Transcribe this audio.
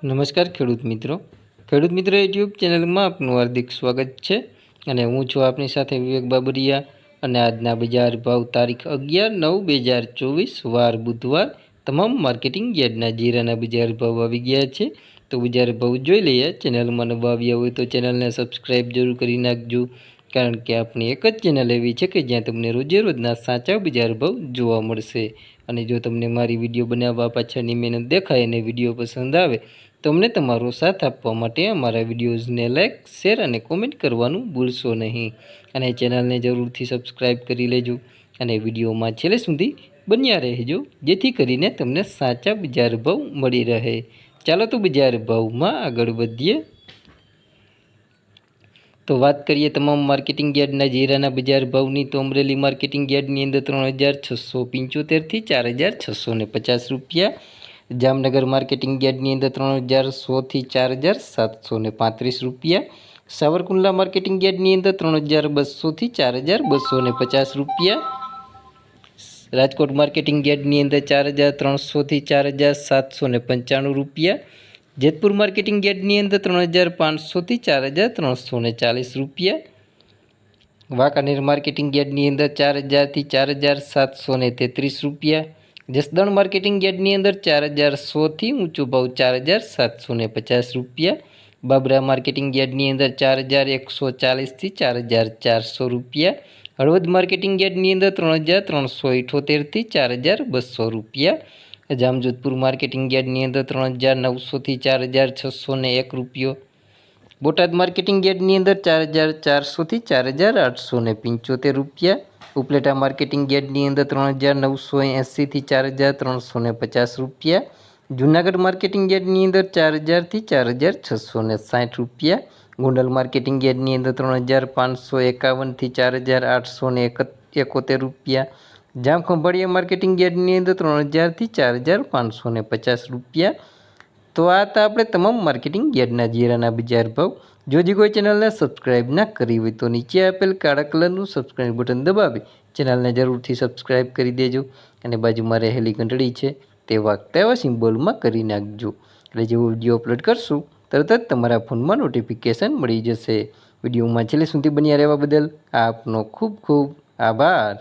નમસ્કાર ખેડૂત મિત્રો યુટ્યુબ ચેનલમાં આપનું હાર્દિક સ્વાગત છે અને હું છું આપની સાથે વિવેક બાબરિયા અને આજના બજાર ભાવ તારીખ 11/9/2024 વાર બુધવાર તમામ માર્કેટિંગ યાર્ડના જીરાના બજાર ભાવ આવી ગયા છે। તો બજાર ભાવ જોઈ લઈએ। ચેનલમાં નવા આવ્યા હોય તો ચેનલને સબસ્ક્રાઈબ જરૂર કરી નાખજો, કારણ કે આપણી એક જ ચેનલ એવી છે કે જ્યાં તમને રોજે રોજના સાચા બજાર ભાવ જોવા મળશે। અને જો તમને મારી વિડીયો બનાવવા પાછળની મહેનત દેખાય અને વિડીયો પસંદ આવે તો અમને તમારો સાથ આપવા માટે અમારા વિડીયોઝને લાઇક, શેર અને કોમેન્ટ કરવાનું ભૂલશો નહીં। અને ચેનલને જરૂરથી સબસ્ક્રાઈબ કરી લેજો અને વિડીયોમાં છેલ્લે સુધી બન્યા રહેજો, જેથી કરીને તમને સાચા બજાર ભાવ મળી રહે। ચાલો તો બજાર ભાવમાં આગળ વધીએ। તો વાત કરીએ તમામ માર્કેટિંગ યાર્ડના જીરાના બજાર ભાવની, તો અમરેલી માર્કેટિંગ યાર્ડની અંદર 3675 થી 4650 રૂપિયા, જામનગર માર્કેટિંગ યાર્ડની અંદર 3100 થી 4735 રૂપિયા, સાવરકુંડલા માર્કેટિંગ યાર્ડની અંદર 3200 થી 4250 રૂપિયા, રાજકોટ માર્કેટિંગ યાર્ડની અંદર 4300 થી 4795 રૂપિયા, જેતપુર માર્કેટિંગ યાર્ડની અંદર 3500 થી 4340 રૂપિયા, વાંકાનેર માર્કેટિંગ યાર્ડની અંદર 4000 થી 4733 રૂપિયા, જસદણ માર્કેટિંગ યાર્ડની અંદર 4100 થી ઊંચો ભાવ 4750 રૂપિયા, બાબરા માર્કેટિંગ યાર્ડની અંદર 4140 થી 4400 રૂપિયા, હળવદ માર્કેટિંગ યાર્ડની અંદર 3378 થી 4200 રૂપિયા, જામજોધપુર માર્કેટિંગ યાર્ડની અંદર 3900 થી 4601 રૂપિયો, બોટાદ માર્કેટિંગ યાર્ડની અંદર 4400 થી 4875 રૂપિયા, ઉપલેટા માર્કેટિંગ યાર્ડની અંદર 3980 થી 4350 રૂપિયા, જૂનાગઢ માર્કેટિંગ યાર્ડની અંદર 4000 થી 4660 રૂપિયા, ગોંડલ માર્કેટિંગ યાર્ડની અંદર 3551 થી 4871 રૂપિયા, જામખંભાળિયા માર્કેટિંગ યાર્ડની અંદર 3000 થી 4550 રૂપિયા। તો આ હતા આપણે તમામ માર્કેટિંગ યાર્ડના જીરાના બજાર ભાવ। જો કોઈ ચેનલને સબસ્ક્રાઈબ ના કરી હોય તો નીચે આપેલ કાળા કલરનું સબસ્ક્રાઈબ બટન દબાવી ચેનલને જરૂરથી સબસ્ક્રાઈબ કરી દેજો અને બાજુમાં રહેલી ઘંટડી છે તે વાગતા એવા સિમ્બોલમાં કરી નાખજો, એટલે જેવો વિડીયો અપલોડ કરશું તરત જ તમારા ફોનમાં નોટિફિકેશન મળી જશે। વિડીયોમાં છેલ્લે સુધી બન્યા રહેવા બદલ આપનો ખૂબ ખૂબ આભાર।